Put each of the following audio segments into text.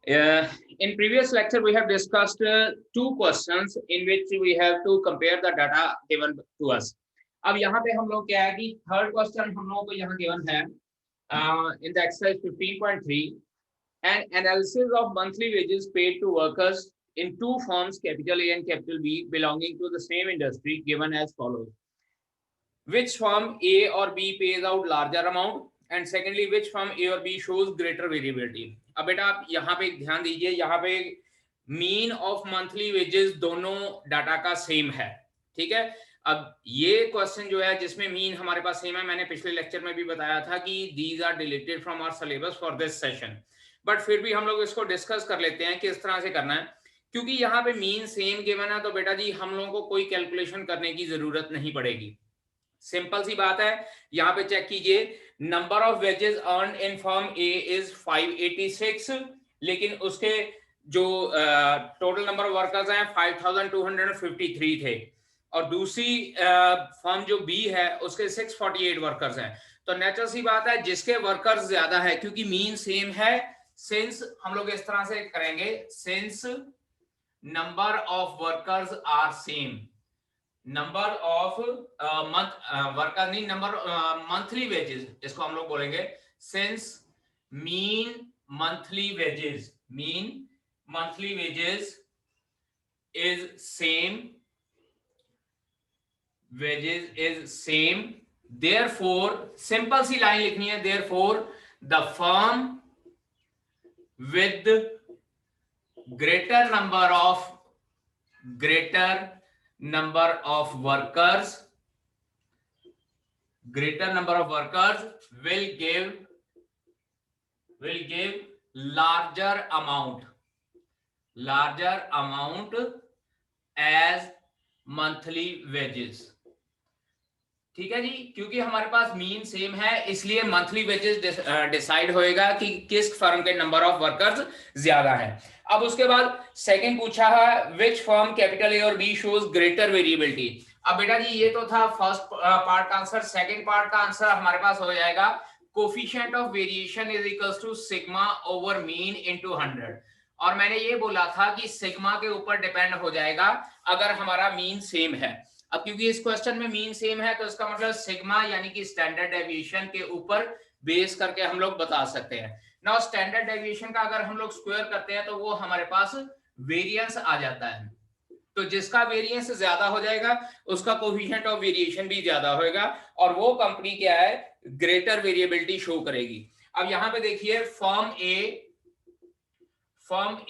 In previous lecture, we have discussed two questions in which we have to compare the data given to us. अब यहाँ पे हम लोग क्या है कि थर्ड क्वेश्चन हम लोगों को यहाँ given है in the exercise 15.3, an analysis of monthly wages paid to workers in two firms, capital A and capital B, belonging to the same industry, given as follows. Which firm A or B pays out larger amount? And secondly, which firm A or B shows greater variability? अब बेटा आप यहाँ पे ध्यान दीजिए, यहाँ पे mean of monthly wages दोनों डाटा का सेम है, ठीक है। अब ये क्वेश्चन जो है जिसमें मीन हमारे पास सेम है, मैंने पिछले लेक्चर में भी बताया था कि these are deleted from our syllabus for this session, but फिर भी हम लोग इसको डिस्कस कर लेते हैं किस तरह से करना है। क्योंकि यहाँ पे मीन सेम गिवन है तो बेटा जी हम लोगों को कोई कैलकुलेशन करने की जरूरत नहीं पड़ेगी। सिंपल सी बात है, यहां पे चेक कीजिए, number of wages earn in firm A is 586, लेकिन उसके जो टोटल नंबर ऑफ वर्कर्स हैं 5253 थे, और दूसरी फर्म जो बी है उसके 648 वर्कर्स हैं। तो नेचुरल सी बात है जिसके वर्कर्स ज्यादा है, क्योंकि मीन सेम है, सिंस हम लोग इस तरह से करेंगे, since number of workers are same, number of worker नहीं, नंबर मंथली वेजेस, इसको हम लोग बोलेंगे since mean monthly wages, mean monthly wages is same, wages is same, therefore simple सी लाइन लिखनी है, therefore the firm with greater number of workers will give larger amount as monthly wages, ठीक है जी। क्योंकि हमारे पास मीन सेम है इसलिए monthly wages decide होएगा कि किस फर्म के नंबर ऑफ वर्कर्स ज्यादा है। अब उसके बाद सेकंड पूछा है विच फर्म कैपिटल ए और बी शोज ग्रेटर वेरिएबिलिटी। अब बेटा जी ये तो था फर्स्ट पार्ट का आंसर, सेकंड पार्ट का आंसर हमारे पास हो जाएगा coefficient of variation is equals to sigma over mean into 100, और मैंने ये बोला था कि सिग्मा के ऊपर डिपेंड हो जाएगा अगर हमारा मीन सेम है। अब क्योंकि इस क्वेश्चन में मीन सेम है तो इसका मतलब सिग्मा यानी कि स्टैंडर्ड डेविएशन के ऊपर बेस करके हम लोग बता सकते हैं। नाउ स्टैंडर्ड डेविएशन का अगर हम लोग स्क्वायर करते हैं तो वो हमारे पास वेरिएंस आ जाता है, तो जिसका वेरिएंस ज्यादा हो जाएगा उसका कोएफिशिएंट ऑफ वेरिएशन भी ज्यादा होगा, और वो कंपनी क्या है ग्रेटर वेरिएबिलिटी शो करेगी। अब यहां पे देखिए firm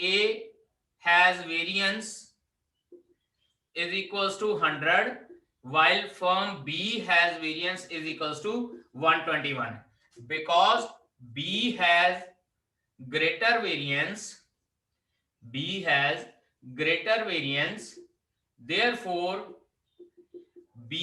A has variance is equals to 100 while firm B has variance is equals to 121, because B has greater variance, therefore B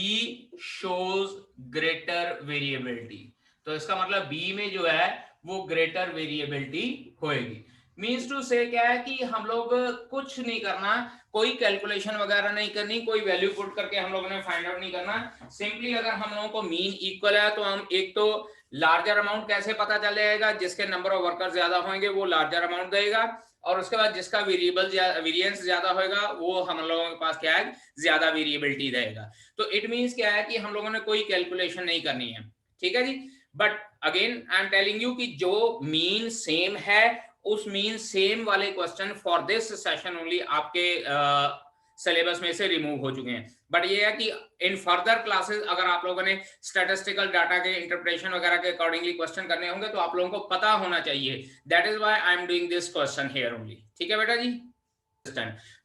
shows greater variability। तो इसका मतलब B में जो है वो ग्रेटर वेरिएबिलिटी होएगी। मीन्स टू से क्या है कि हम लोग कुछ नहीं करना, कोई कैलकुलेशन वगैरह नहीं करनी, कोई वैल्यू पुट करके हम लोगों ने फाइंड आउट नहीं करना। सिंपली अगर हम लोगों को मीन इक्वल है तो हम एक तो लार्जर अमाउंट कैसे पता चल जाएगा, जिसके नंबर ऑफ वर्कर ज्यादा होंगे वो लार्जर अमाउंट देगा, और उसके बाद जिसका वेरिएंस ज्यादा होगा वो हम लोगों के पास क्या है ज्यादा वेरिएबिलिटी देगा। तो इट मीन्स क्या है कि हम लोगों ने कोई कैलकुलेशन नहीं करनी है, ठीक है जी। But again I am telling you कि जो मीन सेम है उस मीन सेम वाले question for this session only आपके सिलेबस में से रिमूव हो चुके हैं। बट ये है कि इन फर्दर क्लासेस अगर आप लोगों ने स्टैटिस्टिकल डाटा के इंटरप्रिटेशन वगैरह के अकॉर्डिंगली क्वेश्चन करने होंगे तो आप लोगों को पता होना चाहिए, that is why I am doing this question here only, ठीक है बेटा जी।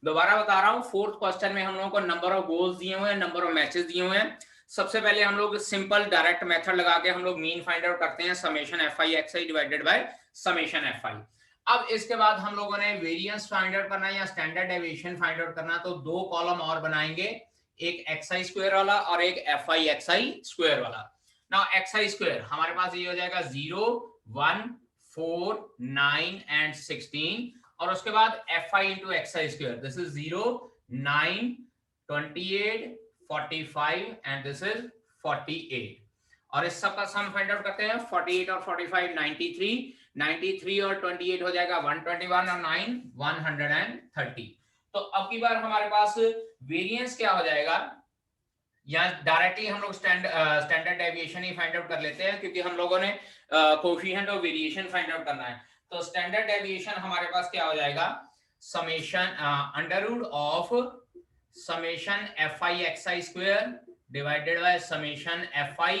दोबारा बता रहा हूं, फोर्थ क्वेश्चन में हम लोगों को नंबर ऑफ गोल्स दिए हुए हैं, नंबर ऑफ मैचेस दिए हुए हैं। सबसे पहले हम लोग सिंपल डायरेक्ट मेथड लगा के हम लोग मीन फाइंड आउट करते हैं, summation F I x I divided by summation F I. अब इसके बाद हम लोगों ने वेरिएंस फाइंड आउट करना है या स्टैंडर्ड डेविएशन फाइंड आउट करना, तो दो कॉलम और बनाएंगे, एक एक्स आई स्क्वायर वाला और एक F I x I square वाला। नाउ एक्स आई स्क्वायर हमारे पास ये हो जाएगा 0 1 4 9 एंड 16, और उसके बाद F I into x I square, this is 0 9 28 45 and this is 48, और इस सब का सम फाइंड आउट करते हैं, 48 और 45 93, 93 और 28 हो जाएगा 121 और 9 130। तो अब की बार हमारे पास वेरिएंस क्या हो जाएगा, यहाँ डायरेक्टली हम लोग स्टैंडर्ड डेविएशन ही फाइंड आउट कर लेते हैं, क्योंकि हम लोगों ने coefficient of variation find out करना है। तो स्टैंडर्ड डेविएशन हमारे पास क्या हो जाएगा, summation under root of summation fi xi square divided by summation fi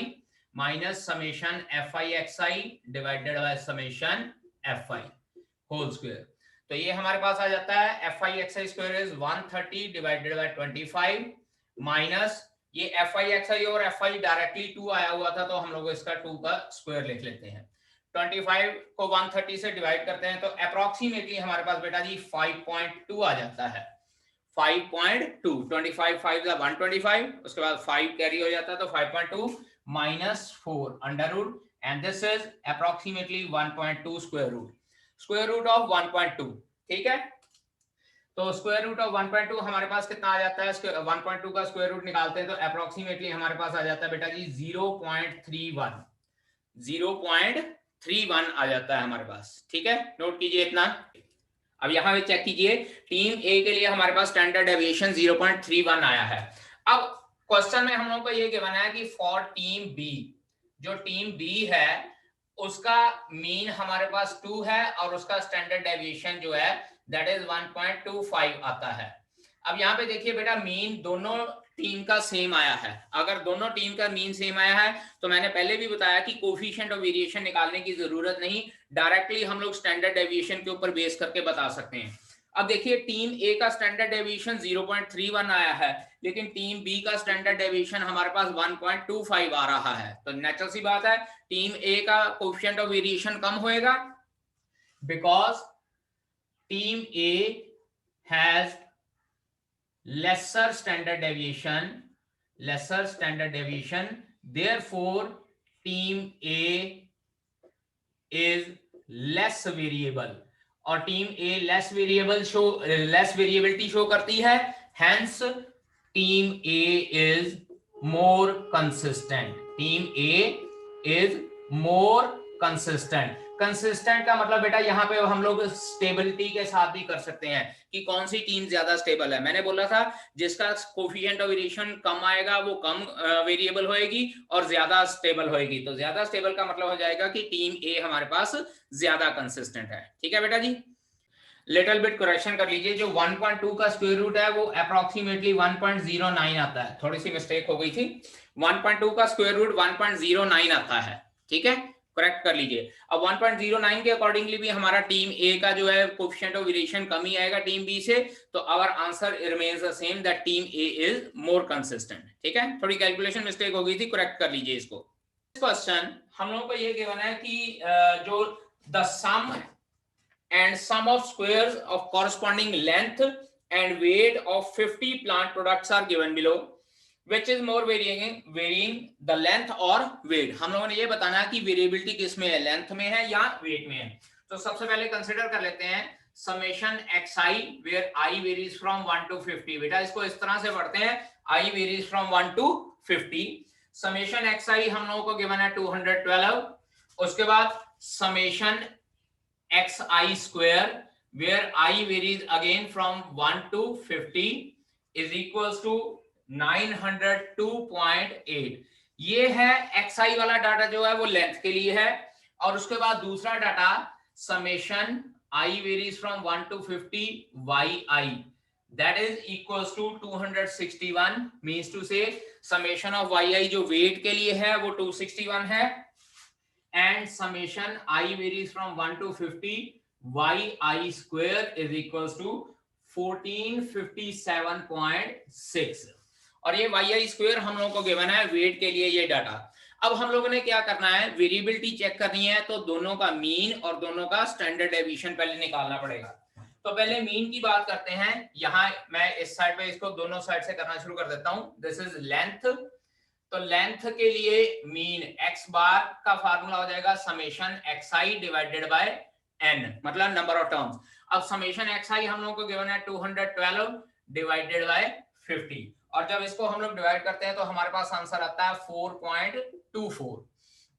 minus summation fi xi divided by summation fi whole square. तो ये हमारे पास आ जाता है fi xi square is 130 divided by 25 minus ये fi xi और fi directly 2 आया हुआ था, तो हम लोग इसका 2 का स्क्वायर लिख लेते हैं। 25 को 130 से डिवाइड करते हैं तो अप्रोक्सीमेटली हमारे पास बेटा जी 5.2 आ जाता है। 5.2 25 5 125, उसके बाद 5 कैरी हो जाता है तो 5.2 minus 4 under root and this is approximately 1.2 square root of 1.2। ठीक है, तो स्क्वायर रूट ऑफ 1.2 हमारे पास कितना आ जाता है, 1.2 का स्क्वायर रूट निकालते हैं तो अप्रोक्सीमेटली हमारे पास आ जाता है बेटा जी 0.31 आ जाता है हमारे पास। ठीक है, नोट कीजिए इतना। अब यहां पे चेक कीजिए, टीम ए के लिए हमारे पास स्टैंडर्ड डेविएशन 0.31 आया है। अब क्वेश्चन में हम लोग को ये गिवन है कि फॉर टीम बी, जो टीम बी है उसका मीन हमारे पास 2 है और उसका स्टैंडर्ड डेविएशन जो है दैट इज 1.25 आता है। अब यहाँ पे देखिए बेटा, मीन दोनों टीम का सेम आया है। अगर दोनों टीम का मीन सेम आया है तो मैंने पहले भी बताया कि कोएफिशिएंट ऑफ वेरिएशन निकालने की जरूरत नहीं, डायरेक्टली हम लोग स्टैंडर्ड डेविएशन के ऊपर बेस करके बता सकते हैं। अब देखिए, टीम ए का स्टैंडर्ड डेविएशन 0.31 आया है, लेकिन टीम बी का स्टैंडर्ड डेविएशन हमारे पास 1.25 आ रहा है। तो नेचुरल सी बात है, टीम ए का कोएफिशिएंट ऑफ वेरिएशन कम होएगा, because team A has lesser standard deviation, therefore team A is less variable और team A less variability show करती है, hence team A is more consistent। Team A is more consistent। Consistent का मतलब बेटा यहाँ पे हम लोग स्टेबिलिटी के साथ भी कर सकते हैं कि कौन सी टीम ज्यादा स्टेबल है। मैंने बोला था जिसका कोएफिशिएंट ऑफ वेरिएशन कम आएगा वो कम वेरिएबल होएगी और ज्यादा स्टेबल होएगी। तो ज्यादा स्टेबल का मतलब हो जाएगा कि टीम ए हमारे पास ज्यादा कंसिस्टेंट है। ठीक है बेटा जी, लिटिल बिट करेक्शन कर लीजिए, जो 1.2 का स्क्वायर रूट है वो अप्रोक्सीमेटली 1.09 आता है। थोड़ी सी मिस्टेक हो गई थी, 1.2 का स्क्वायर रूट 1.09 आता है। ठीक है, करेक्ट कर लीजिए। अब 1.09 के अकॉर्डिंगली भी हमारा टीम ए का जो है कोएफिशिएंट ऑफ वेरिएशन कम ही आएगा टीम बी से, तो our answer remains the same that team A is more consistent. ठीक है, थोड़ी कैलकुलेशन मिस्टेक हो गई थी, करेक्ट कर लीजिए इसको। क्वेश्चन हम लोगों को ये गिवन है कि जो the sum and sum of squares of corresponding length and weight of 50 plant products are given below, which is more varying the length or weight। हम लोगों ने ये बताना है कि वेरिएबिलिटी किस में है, लेंथ में है या वेट में है। तो सबसे पहले कंसीडर कर लेते हैं summation xi where i varies from 1 to 50। बेटा इसको इस तरह से पढ़ते हैं, i varies from 1 to 50। Summation xi हम लोगों को गिवन है 212। उसके बाद summation xi square where i varies again from 1 to 50 is equals to 902.8। ये है xi वाला डाटा जो है वो लेंथ के लिए है, और उसके बाद दूसरा data summation i varies from 1 to 50 yi that is equals to 261 means to say summation of yi जो वेट के लिए है वो 261 है, and summation I varies from 1 to 50 yi square is equals to 1457.6। और ये yi square हम लोगों को गिवन है वेट के लिए ये डाटा। अब हम लोगों ने क्या करना है, वेरिएबिलिटी चेक करनी है, तो दोनों का मीन और दोनों का स्टैंडर्ड डेविएशन पहले निकालना पड़ेगा। तो पहले मीन की बात करते हैं। यहाँ मैं इस साइड पे इसको दोनों साइड से करना शुरू कर देता हूं। दिस इज लेंथ, तो लेंथ के लिए मीन x बार का फार्मूला हो जाएगा summation xi divided by n, मतलब नंबर ऑफ टर्म्स। अब समेशन xi हम लोगों को गिवन है 212 डिवाइडेड बाय 50, और जब इसको हम लोग डिवाइड करते हैं तो हमारे पास आंसर आता है 4.24।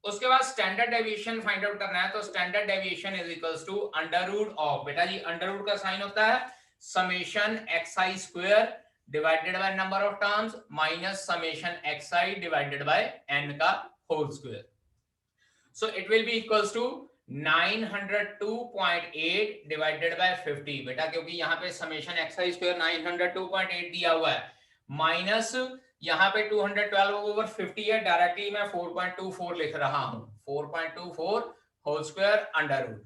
उसके बाद स्टैंडर्ड डेविएशन फाइंड आउट करना है, तो standard deviation is equals to under root of, बेटा जी अंडर रूट का साइन होता है summation xi square divided by number of terms minus summation xi divided by n का whole square. So it will be equals to 902.8 divided by 50. बेटा क्योंकि यहाँ पे समेशन xi स्क्वायर 902.8 दिया हुआ है माइनस यहाँ पे 212 ओवर 50 है, डायरेक्टली मैं 4.24 लिख रहा हूं, 4.24 होल स्क्वायर अंडर रूट.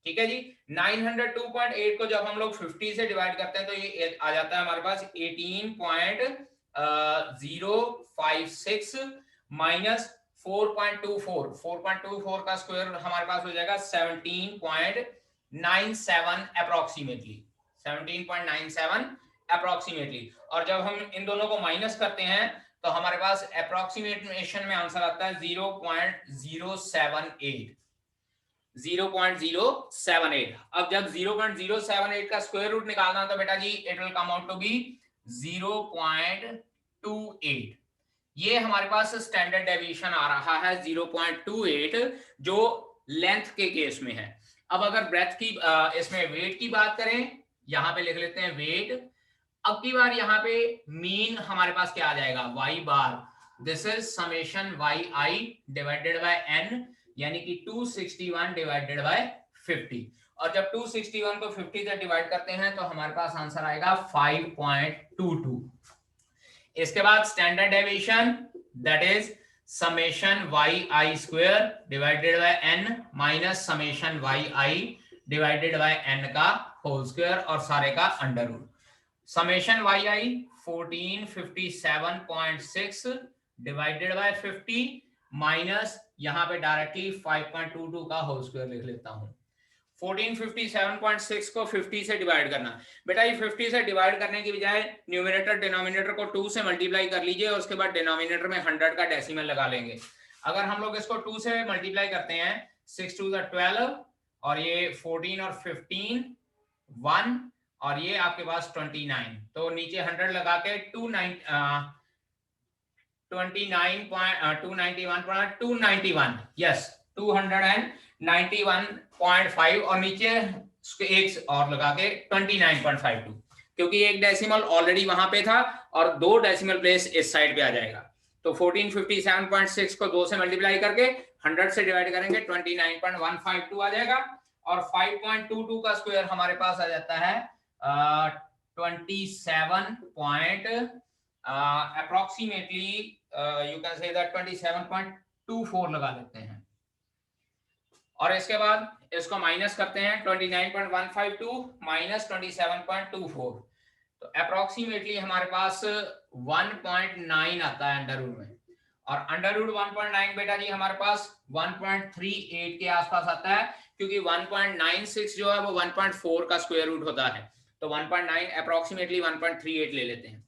ठीक है जी. 902.8 को जब हम लोग 50 से डिवाइड करते हैं तो ये आ जाता है हमारे पास 18.056 माइनस 4.24 का स्क्वायर हमारे पास हो जाएगा 17.97 अप्रोक्सीमेटली, 17.97 अप्रोक्सीमेटली. और जब हम इन दोनों को माइनस करते हैं तो हमारे पास अप्रोक्सीमेशन में आंसर आता है 0.078. 0.078. अब जब 0.078 का स्क्वायर रूट निकालना तो बेटा जी it will come out to be 0.28. ये हमारे पास स्टैंडर्ड डेविएशन आ रहा है 0.28 जो लेंथ के केस में है. अब अगर ब्रेथ की इसमें वेट की बात करें, यहां पे लिख लेते हैं वेट. अब की बार यहाँ पे मीन हमारे पास क्या आ जाएगा y bar, this is summation yi divided by n, यानी कि 261 डिवाइडेड बाय 50. और जब 261 को 50 से डिवाइड करते हैं तो हमारे पास आंसर आएगा 5.22. इसके बाद standard deviation that is summation yi square divided by n minus summation yi divided by n का होल स्क्वायर और सारे का under root. Summation yi 1457.6 divided by 50 minus यहां पे डायरेक्टली 5.22 का होल स्क्वायर लिख लेता हूं. 1457.6 को 50 से डिवाइड करना. बेटा ये 50 से डिवाइड करने की बजाय न्यूमरेटर डिनोमिनेटर को 2 से मल्टीप्लाई कर लीजिए और उसके बाद डिनोमिनेटर में 100 का डेसिमल लगा लेंगे. अगर हम लोग इसको 2 से मल्टीप्लाई करते हैं 6 2 12 और ये 14 और 15 1 और ये आपके पास 29, तो नीचे 100 लगा के 291 यस 291.5 और नीचे एक और लगा के 29.52, क्योंकि एक डेसिमल ऑलरेडी वहां पे था और 2 डेसिमल प्लेस इस साइड पे आ जाएगा. तो 1457.6 को 2 से मल्टीप्लाई करके 100 से डिवाइड करेंगे 29.152 आ जाएगा और 5.22 का स्क्वायर हमारे पास आ जाता है 27 approximately you can say that 27.24 लगा लेते हैं. और इसके बाद इसको माइनस करते हैं 29.152 माइनस 27.24, तो अप्रोक्सीमेटली हमारे पास 1.9 आता है अंडर रूट में. और अंडर रूट 1.9 बेटा जी हमारे पास 1.38 के आसपास आता है, क्योंकि 1.96 जो है वो 1.4 का स्क्वायर रूट होता है. तो 1.9 अप्रोक्सीमेटली 1.38 ले लेते हैं.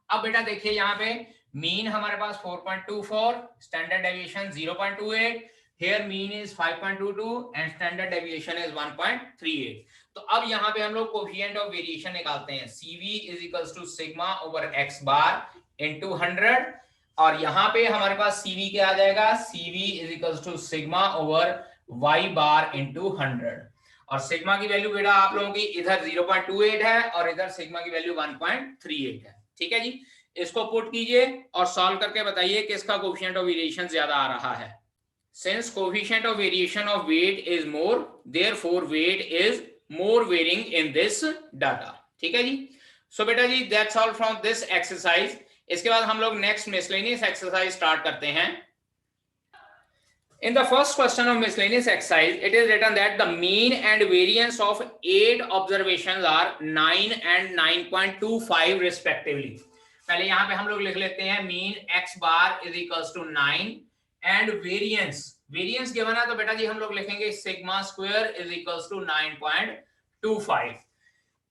अब बेटा देखिए यहाँ पे मीन हमारे पास 4.24, standard deviation 0.28, here mean is 5.22 and standard deviation is 1.38. तो अब यहाँ पे हम लोग कोफिशिएंट ऑफ वेरिएशन निकालते हैं. CV is equals to sigma over x bar into 100 और यहाँ पे हमारे पास CV क्या आ जाएगा, CV is equals to sigma over y bar into 100 और सिग्मा की वैल्यू बेटा आप लोगों की इधर 0.28 है और इधर सिग्मा की वैल्यू 1.38 है. ठीक है जी. इसको पुट कीजिए और सॉल्व करके बताइए किसका कोफिशिएंट ऑफ वेरिएशन ज्यादा आ रहा है. Since coefficient of variation of weight is more, therefore weight is more varying in this data. ठीक है जी. So बेटा जी that's all from this exercise. इसके बाद हम लोग next miscellaneous exercise start करते हैं. In the first question of miscellaneous exercise, it is written that the mean and variance of 8 observations are 9 and 9.25 respectively. पहले यहाँ पे हम लोग लिख लेते हैं mean x bar is equals to 9 and variance given है तो बेटा जी हम लोग लिखेंगे sigma square is equals to 9.25.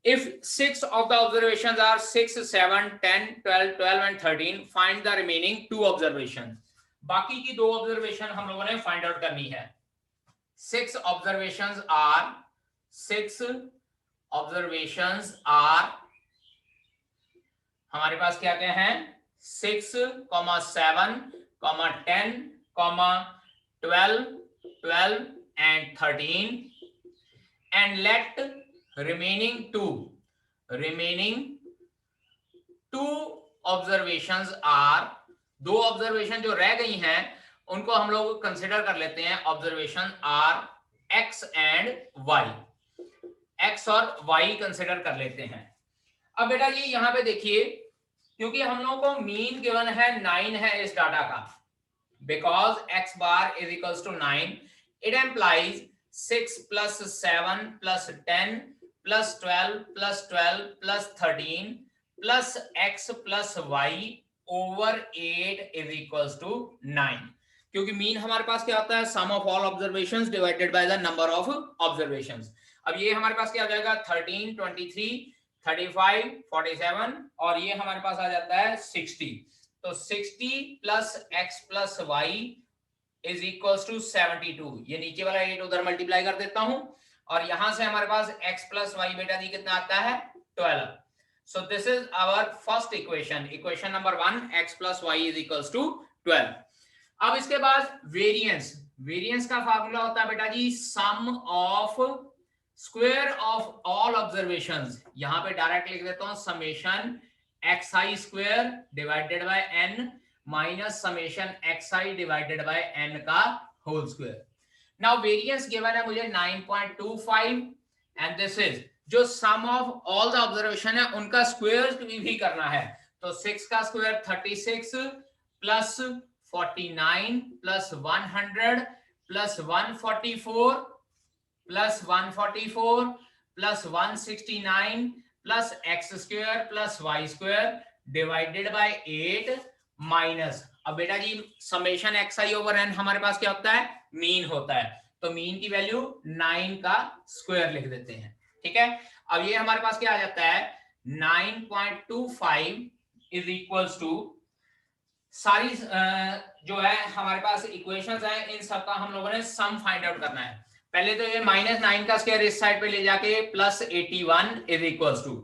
If 6 of the observations are 6, 7, 10, 12, 12 and 13, find the remaining 2 observations. बाकी की 2 ऑब्जर्वेशन हम लोगों ने फाइंड आउट करनी है. 6 observations are हमारे पास क्या क्या है 6, 7, 10, 12, 12 and 13, and let remaining two observations are, दो ऑब्जर्वेशन जो रह गई हैं उनको हम लोग कंसिडर कर लेते हैं observation are x and y, x और वाई कंसिडर कर लेते हैं। अब बेटा जी यहां पे देखिए, क्योंकि हम लोगों को मीन गिवन है 9 है इस डाटा का, because x bar is equals to 9, it implies 6 plus 7 plus 10 plus 12 plus 12 plus 13 plus x plus y over 8 is equals to 9, क्योंकि मीन हमारे पास क्या आता है, sum of all observations divided by the number of observations. अब ये हमारे पास क्या आ जाएगा 13, 23, 35, 47 और ये हमारे पास आ जाता है 60। तो 60 plus x plus y is equals to 72। ये नीचे वाला 8 उधर मल्टीप्लाई कर देता हूं और यहां से हमारे पास x प्लस वाई बेटा जी कितना आता है 12। So this is our first equation, equation number 1, x plus y is equals to 12। अब इसके बाद वेरिएंस, वेरिएंस का फार्मूला होता है बेटा जी sum of square of all observations, यहां पे डायरेक्ट लिख देता हूं summation xi square divided by n minus summation xi divided by n का whole square. Now variance given है मुझे 9.25 एंड दिस इज जो sum of all the observation है उनका स्क्वायर भी करना है, तो 6 का square 36 plus 49 plus 100 plus 144 plus 144 plus 169 plus x square plus y square divided by 8 minus, अब बेटा जी summation x i over n हमारे पास क्या होता है मीन होता है, तो मीन की वैल्यू 9 का स्क्वायर लिख देते हैं। ठीक है, अब ये हमारे पास क्या आ जाता है 9.25 इज इक्वल्स टू, सारी जो है हमारे पास इक्वेशंस हैं इन सबका हम लोगों ने सम फाइंड आउट करना है। पहले तो ये -9 का स्क्वायर इस साइड पे ले जाके प्लस 81 इज इक्वल्स टू,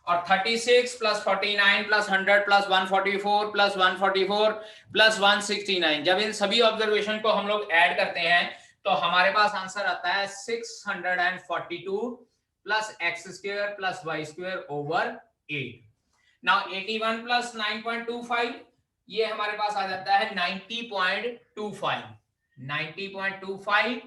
और 36 plus 49 plus 100 plus 144 plus 144 plus 169, जब इन सभी ऑब्जर्वेशन को हम लोग ऐड करते हैं तो हमारे पास आंसर आता है 642 plus x square plus y square over 8। Now 81 plus 9.25 ये हमारे पास आ जाता है 90.25, 90.25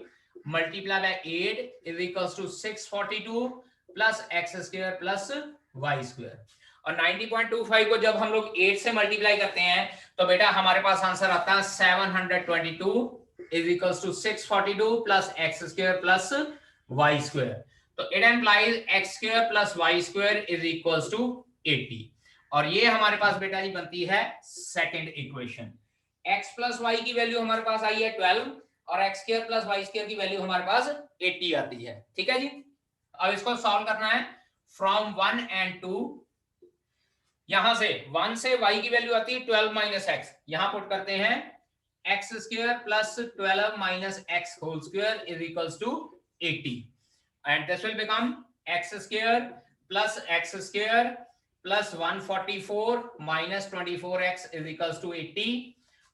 multiply by 8 is equals to 642 plus x square plus y square, और 90.25 को जब हम लोग 8 से मल्टीप्लाई करते हैं तो बेटा हमारे पास आंसर आता है 722 is equals to 642 plus x square plus y square, तो it implies x square plus y square is equals to 80, और ये हमारे पास बेटा जी बनती है second equation. x plus y की वैल्यू हमारे पास आई है 12 और x square plus y square की वैल्यू हमारे पास 80 आती है। ठीक है जी, अब इसको सॉल्व करना है फ्रॉम 1 एंड 2, यहां से 1 से y की वैल्यू आती है 12 माइनस एक्स, यहां पुट करते हैं x square plus 12 minus x whole square is equals to 80 and this will become x square plus x square plus 144 minus 24x is equals to 80,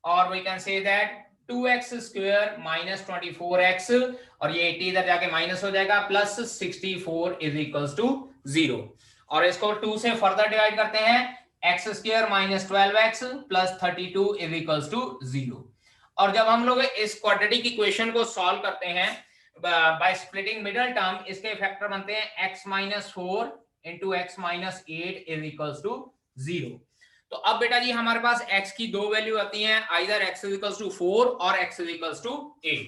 or we can say that 2x square minus 24x, और ये 80 इधर जाके minus हो जाएगा, plus 64 is equals to 0, और इसको 2 से further divide करते हैं x square minus 12x plus 32 is equals to 0, और जब हम लोग इस क्वाड्रेटिक इक्वेशन को सॉल्व करते हैं बाय स्प्लिटिंग मिडिल टर्म, इसके फैक्टर बनते हैं x minus 4 into x minus 8 is equals to 0। तो अब बेटा जी हमारे पास x की दो वैल्यू आती हैं, either x is equals to 4 और x is equals to 8।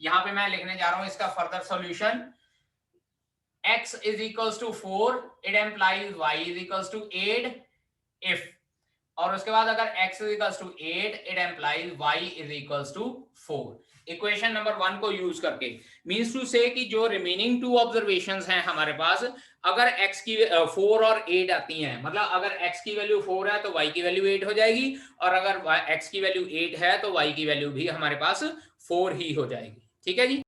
यहां पे मैं लिखने जा रहा हूं इसका further solution, x is equals to 4 it implies y is equals to 8 if, और उसके बाद अगर x is equals to 8 it implies y is equals to 4। Equation number 1 को यूज करके मींस टू से कि जो रिमेनिंग टू ऑब्जर्वेशंस हैं हमारे पास, अगर x की 4 और 8 आती हैं, मतलब अगर x की वैल्यू 4 है तो y की वैल्यू 8 हो जाएगी, और अगर x की वैल्यू 8 है तो y की वैल्यू भी हमारे पास 4 ही हो जाएगी। ठीक है जी।